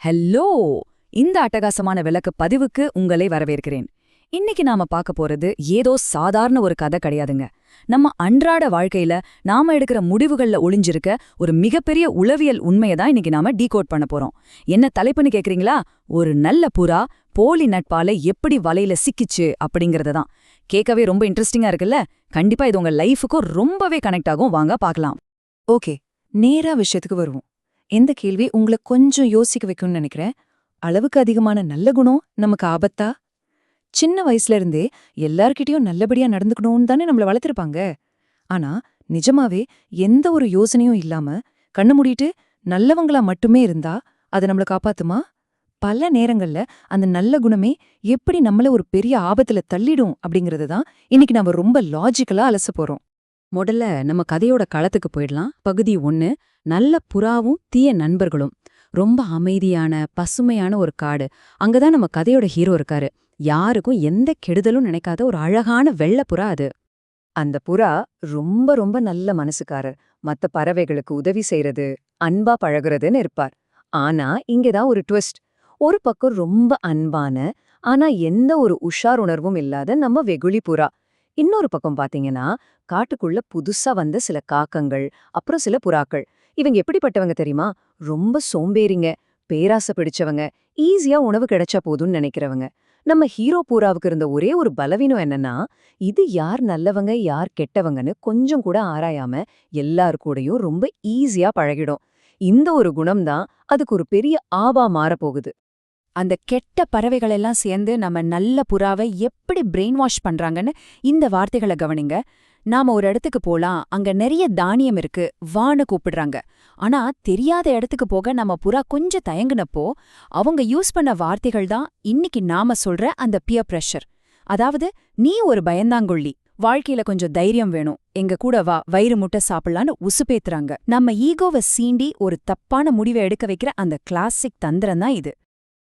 Hello! இந்த அட்டகாசமான விளக்க பதிவுக்கு உங்களை வரவேற்கிறேன். இன்னைக்கு நாம பார்க்க போறது ஏதோ சாதாரண ஒரு கதை கிடையாதுங்க. நம்ம அன்றாட வாழ்க்கையில நாம எடுக்கிற முடிவுகள்ல ஒளிஞ்சிருக்க ஒரு மிகப்பெரிய உளவியல் உண்மையை தான் இன்னைக்கு நாம டீகோட் பண்ண போறோம். என்ன தலைப்புன்னு கேக்குறீங்களா? ஒரு நல்ல புறா போலி நட்பால எப்படி வலையில சிக்கிச்சு அப்படிங்கறது தான். கேட்கவே ரொம்ப இன்ட்ரெஸ்டிங்கா இருக்குல்ல? கண்டிப்பா இது உங்க லைஃபுக்கும் ரொம்பவே கனெக்ட் ஆகும். வாங்க பார்க்கலாம். ஓகே, நேரா விஷயத்துக்கு வருவோம். எந்த கேள்வி உங்களை கொஞ்சம் யோசிக்க வைக்கும்னு நினைக்கிறேன். அளவுக்கு அதிகமான நல்ல குணம் நமக்கு ஆபத்தா? சின்ன வயசுல இருந்தே எல்லார்கிட்டயும் நல்லபடியா நடந்துக்கணும்னு தானே நம்மள வளர்த்திருப்பாங்க. ஆனா நிஜமாவே எந்த ஒரு யோசனையும் இல்லாம கண்ணு மூடிட்டு நல்லவங்களா மட்டுமே இருந்தா அது நம்மள காப்பாத்துமா? பல நேரங்கள்ல அந்த நல்ல குணமே எப்படி நம்மள ஒரு பெரிய ஆபத்துல தள்ளிடும் அப்படிங்கறது தான் இன்னைக்கு நாம ரொம்ப லாஜிக்கலா அலச போறோம். முதல்ல நம்ம கதையோட களத்துக்கு போயிடலாம். பகுதி 1, நல்ல புறாவும் தீய நண்பர்களும். ரொம்ப அமைதியான பசுமையான ஒரு காடு. அங்கதான் நம்ம கதையோட ஹீரோ இருக்காரு. யாருக்கும் எந்த கெடுதலும் நினைக்காத ஒரு அழகான வெள்ளை புறா அது. அந்த புறா ரொம்ப ரொம்ப நல்ல மனசுக்காரர். மத்த பறவைகளுக்கு உதவி செய்யறது, அன்பா பழகுறதுன்னு இருப்பார். ஆனா இங்கதான் ஒரு ட்விஸ்ட். ஒரு பக்கம் ரொம்ப அன்பான, ஆனா எந்த ஒரு உஷார் உணர்வும் இல்லாத நம்ம வெகுளி புறா. இன்னொரு பக்கம் பாத்தீங்கன்னா காட்டுக்குள்ள புதுசா வந்த சில காக்கங்கள், அப்புறம் சில புறாக்கள். இவங்க எப்படிப்பட்டவங்க தெரியுமா? ரொம்ப சோம்பேறிங்க, பேராசை பிடிச்சவங்க, ஈஸியா உணவு கிடைச்சா போதும்னு நினைக்கிறவங்க. நம்ம ஹீரோ பூராவுக்கு இருந்த ஒரே ஒரு பலவீனம் என்னன்னா, இது யார் நல்லவங்க யார் கெட்டவங்கன்னு கொஞ்சம் கூட ஆராயாம எல்லாரு கூடயும் ரொம்ப ஈஸியா பழகிடும். இந்த ஒரு குணம்தான் அதுக்கு ஒரு பெரிய ஆபா மாறப்போகுது. அந்த கெட்ட பறவைகளெல்லாம் சேர்ந்து நம்ம நல்ல புறாவை எப்படி பிரெயின் வாஷ் பண்றாங்கன்னு இந்த வார்த்தைகளை கவனிங்க. நாம ஒரு இடத்துக்கு போலாம், அங்க நிறைய தானியம் இருக்கு, வான்னு கூப்பிடுறாங்க. ஆனா தெரியாத இடத்துக்கு போக நம்ம புறா கொஞ்சம் தயங்குனப்போ அவங்க யூஸ் பண்ண வார்த்தைகள் தான் இன்னைக்கு நாம சொல்ற அந்த பியர் பிரஷர். அதாவது, நீ ஒரு பயந்தாங்கொள்ளி, வாழ்க்கையில கொஞ்சம் தைரியம் வேணும், எங்க கூட வா, வயிறு முட்டை சாப்பிடலான்னு உசுப்பேத்துறாங்க. நம்ம ஈகோவை சீண்டி ஒரு தப்பான முடிவை எடுக்க வைக்கிற அந்த கிளாசிக் தந்திரம் தான் இது.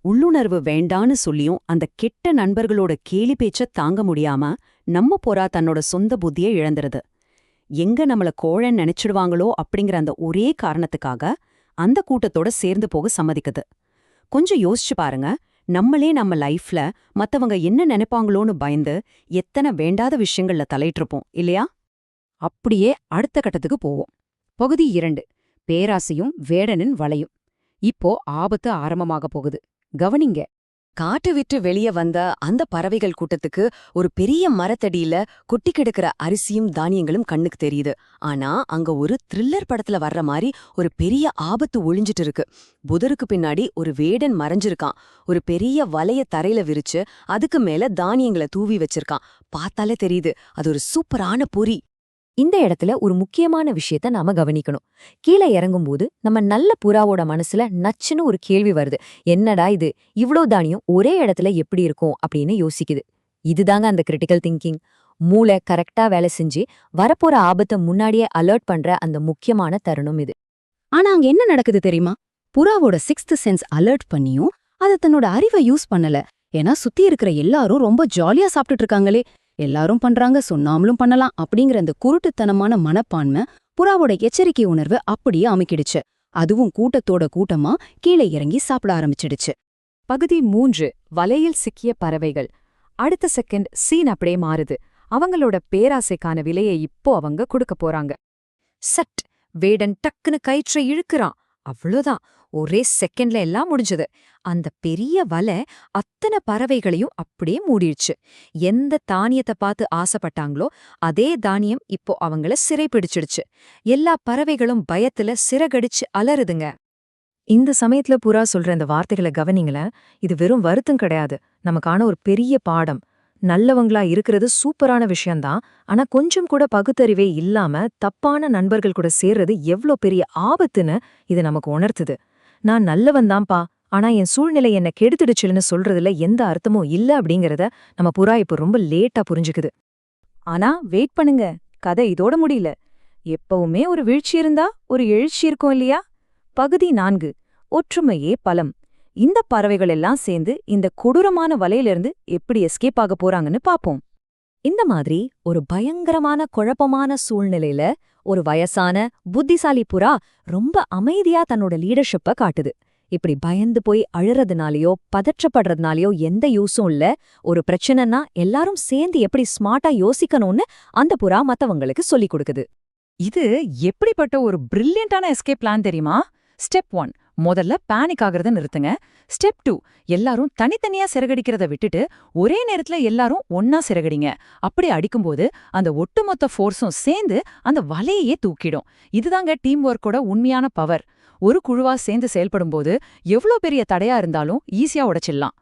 உள்ளுணர்வு வேண்டான்னு சொல்லியும் அந்த கெட்ட நண்பர்களோட கேலி பேச்ச தாங்க முடியாம நம்ம புறா தன்னோட சொந்த புத்தியை இழந்துருது. எங்க நம்மள கோழன்னு நினைச்சிடுவாங்களோ அப்படிங்கிற அந்த ஒரே காரணத்துக்காக அந்த கூட்டத்தோட சேர்ந்து போக சம்மதிக்குது. கொஞ்சம் யோசிச்சு பாருங்க, நம்மளே நம்ம லைஃப்ல மத்தவங்க என்ன நினைப்பாங்களோன்னு பயந்து எத்தனை வேண்டாத விஷயங்கள்ல தலையிட்டிருப்போம் இல்லையா? அப்படியே அடுத்த கட்டத்துக்கு போவோம். பகுதி 2, பேராசையும் வேடனின் வலையும். இப்போ ஆபத்து ஆரம்பமாக போகுது. கவனிங்க. காட்டு விட்டு வெளியே வந்த அந்த பறவைகள் கூட்டத்துக்கு ஒரு பெரிய மரத்தடியில கொட்டி கிடக்கிற அரிசியும் தானியங்களும் கண்ணுக்கு தெரியுது. ஆனா அங்க ஒரு த்ரில்லர் படத்துல வர்ற மாதிரி ஒரு பெரிய ஆபத்து ஒளிஞ்சிட்டு இருக்கு. புதருக்கு பின்னாடி ஒரு வேடன் மறைஞ்சிருக்கான். ஒரு பெரிய வலைய தரையில விரிச்சு அதுக்கு மேல தானியங்களை தூவி வச்சிருக்கான். பார்த்தாலே தெரியுது அது ஒரு சூப்பரான பொரி. இந்த இடத்துல ஒரு முக்கியமான விஷயத்த நாம கவனிக்கணும். கீழே இறங்கும்போது நம்ம நல்ல புறாவோட மனசுல நச்சுன்னு ஒரு கேள்வி வருது. என்னடா இது, இவ்ளோ தானியம் ஒரே இடத்துல எப்படி இருக்கும் அப்படின்னு யோசிக்குது. இதுதாங்க அந்த கிரிட்டிக்கல் திங்கிங். மூளை கரெக்டா வேலை செஞ்சு வரப்போற ஆபத்தை முன்னாடியே அலர்ட் பண்ற அந்த முக்கியமான தருணம் இது. ஆனா அங்க என்ன நடக்குது தெரியுமா? புறாவோட 6th சென்ஸ் அலர்ட் பண்ணியும் அது தன்னோட அறிவை யூஸ் பண்ணல. ஏன்னா சுத்தி இருக்கிற எல்லாரும் ரொம்ப ஜாலியா சாப்பிட்டுட்டு இருக்காங்களே, எல்லாரும் பண்றாங்க, சொன்னாமலும் பண்ணலாம் அப்படிங்கிற அந்த குருட்டுத்தனமான மனப்பான்மை புறாவோட எச்சரிக்கை உணர்வு அப்படியே அமுக்கிடுச்சு. அதுவும் கூட்டத்தோட கூட்டமா கீழே இறங்கி சாப்பிட ஆரம்பிச்சிடுச்சு. பகுதி 3, வலையில் சிக்கிய பறவைகள். அடுத்த செகண்ட் சீன் அப்படியே மாறுது. அவங்களோட பேராசைக்கான விலையை இப்போ அவங்க கொடுக்க போறாங்க. சட், வேடன் டக்குன்னு கயிற்றை இழுக்கிறான். அவ்வளோதான், ஒரே செகண்ட்ல எல்லாம் முடிஞ்சது. அந்த பெரிய வலை அத்தனை பறவைகளையும் அப்படியே மூடிடுச்சு. எந்த தானியத்தை பார்த்து ஆசைப்பட்டாங்களோ அதே தானியம் இப்போ அவங்கள சிறை பிடிச்சிடுச்சு. எல்லா பறவைகளும் பயத்துல சிறகடிச்சு அலறுதுங்க. இந்த சமயத்துல புறா சொல்ற இந்த வார்த்தைகளை கவனிங்களேன். இது வெறும் வருத்தம் கிடையாது, நமக்கான ஒரு பெரிய பாடம். நல்லவங்களா இருக்கிறது சூப்பரான விஷயம்தான். ஆனா கொஞ்சம் கூட பகுத்தறிவே இல்லாம தப்பான நண்பர்கள் கூட சேர்றது எவ்ளோ பெரிய ஆபத்துன்னு இது நமக்கு உணர்த்துது. நான் நல்லவன்தான்ப்பா, ஆனா என் சூழ்நிலை என்ன கெடுத்துடுச்சுன்னு சொல்றதுல எந்த அர்த்தமும் இல்ல அப்படிங்கறத நம்ம புறா இப்ப ரொம்ப லேட்டா புரிஞ்சுக்குது. ஆனா வெயிட் பண்ணுங்க, கதை இதோட முடியல. எப்பவுமே ஒரு வீழ்ச்சி இருந்தா ஒரு எழுச்சி இருக்கும் இல்லையா? பகுதி 4, ஒற்றுமையே பலம். இந்த பறவைகள் எல்லாம் சேர்ந்து இந்த கொடூரமான வலையிலிருந்து எப்படி எஸ்கேப் ஆக போறாங்கன்னு பாப்போம். இந்த மாதிரி ஒரு பயங்கரமான குழப்பமான சூழ்நிலையில ஒரு வயசான புத்திசாலி புறா ரொம்ப அமைதியா தன்னோட லீடர்ஷிப்ப காட்டுது. இப்படி பயந்து போய் அழறதுனாலயோ பதற்றப்படுறதுனாலயோ எந்த யூஸும் இல்ல. ஒரு பிரச்சனைனா எல்லாரும் சேர்ந்து எப்படி ஸ்மார்ட்டா யோசிக்கணும்னு அந்த புறா மத்தவங்களுக்கு சொல்லிக் கொடுக்குது. இது எப்படிப்பட்ட ஒரு பிரில்லியண்டான எஸ்கேப் பிளான் தெரியுமா? ஸ்டெப் 1, முதல்ல பேனிக் ஆகிறத நிறுத்துங்க. ஸ்டெப் 2, எல்லாரும் தனித்தனியா சிறகடிக்கிறத விட்டுட்டு ஒரே நேரத்துல எல்லாரும் ஒன்னா சிறகடிங்க. அப்படி அடிக்கும்போது அந்த ஒட்டுமொத்த ஃபோர்ஸும் சேர்ந்து அந்த வலையையே தூக்கிடும். இதுதாங்க டீம் ஒர்க்கோட உண்மையான பவர். ஒரு குழுவா சேர்ந்து செயல்படும்போது எவ்ளோ பெரிய தடையா இருந்தாலும் ஈஸியா உடைச்சிடலாம்.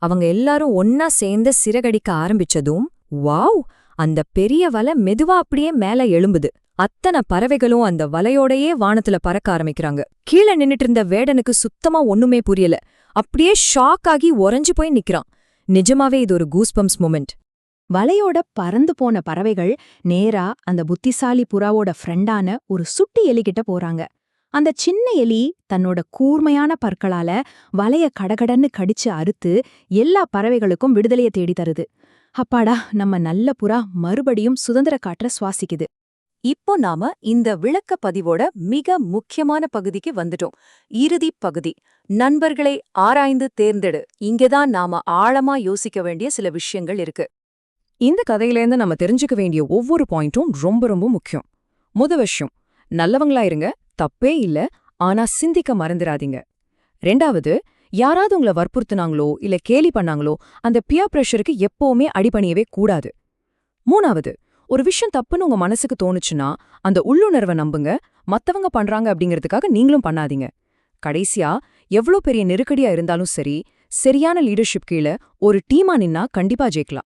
அவங்க எல்லாரும் ஒன்னா சேர்ந்து சிறகடிக்க ஆரம்பிச்சதும் வாவ், அந்த பெரிய வலை மெதுவா அப்படியே மேல எழும்புது. அத்தனை பறவைகளும் அந்த வலையோடையே வானத்துல பறக்க ஆரம்பிக்கிறாங்க. கீழே நின்னுட்டு இருந்த வேடனுக்கு சுத்தமா ஒண்ணுமே புரியல. அப்படியே ஷாக் ஆகி உறைஞ்சு போய் நிக்கிறான். நிஜமாவே இது ஒரு கூஸ்பம்ஸ் மொமெண்ட். வலையோட பறந்து போன பறவைகள் நேரா அந்த புத்திசாலி புறாவோட ஃப்ரெண்டான ஒரு சுட்டி எலிகிட்ட போறாங்க. அந்த சின்ன எலி தன்னோட கூர்மையான பற்களால வலைய கடகடன்னு கடிச்சு அறுத்து எல்லா பறவைகளுக்கும் விடுதலையை தேடி தருது. அப்பாடா, நம்ம நல்ல புறா மறுபடியும் சுதந்திர காற்ற சுவாசிக்குது. இப்போ நாம இந்த விளக்க பதிவோட மிக முக்கியமான பகுதிக்கு வந்துட்டோம். இறுதிப் பகுதி. நண்பர்களை ஆராய்ந்து தேர்ந்தெடு. இங்கதான் நாம ஆழமா யோசிக்க வேண்டிய சில விஷயங்கள் இருக்கு. இந்த கதையிலேருந்து நம்ம தெரிஞ்சுக்க வேண்டிய ஒவ்வொரு பாயிண்ட்டும் ரொம்ப ரொம்ப முக்கியம். முத விஷயம், நல்லவங்களா இருங்க, தப்பே இல்ல, ஆனா சிந்திக்க மறந்துடாதீங்க. ரெண்டாவது, யாராவது உங்களை வற்புறுத்துனாங்களோ இல்ல கேலி பண்ணாங்களோ அந்த பியர் பிரஷருக்கு எப்பவுமே அடிபணியவே கூடாது. மூணாவது, ஒரு விஷயம் தப்புன்னு உங்க மனசுக்கு தோணுச்சுன்னா அந்த உள்ளுணர்வை நம்புங்க. மத்தவங்க பண்றாங்க அப்படிங்கிறதுக்காக நீங்களும் பண்ணாதீங்க. கடைசியா, எவ்ளோ பெரிய நெருக்கடியா இருந்தாலும் சரி, சரியான லீடர்ஷிப் கீழ ஒரு டீமா நின்னா கண்டிப்பா ஜெயிக்கலாம்.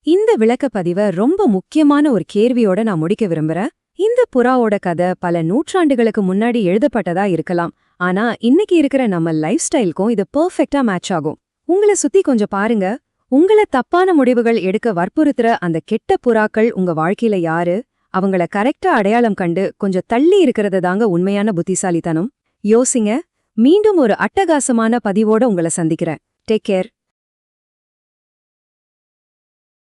இந்த விளக்கப்பதிவை ரொம்ப முக்கியமான ஒரு கேள்வியோட நான் முடிக்க விரும்புறேன். இந்த புறாவோட கதை பல நூற்றாண்டுகளுக்கு முன்னாடி எழுதப்பட்டதா இருக்கலாம். ஆனா இன்னைக்கு இருக்கிற நம்ம லைஃப் ஸ்டைலுக்கும் இது பெர்ஃபெக்ட்டா மேட்ச் ஆகும். உங்களை சுத்தி கொஞ்சம் பாருங்க. உங்கள தப்பான முடிவுகள் எடுக்க வற்புறுத்துற அந்த கெட்ட புறாக்கள் உங்க வாழ்க்கையில யாரு? அவங்கள கரெக்டா அடையாளம் கண்டு கொஞ்சம் தள்ளி இருக்கிறது தாங்க உண்மையான புத்திசாலித்தனம். யோசிங்க. மீண்டும் ஒரு அட்டகாசமான பதிவோட உங்களை சந்திக்கிறேன். Take care.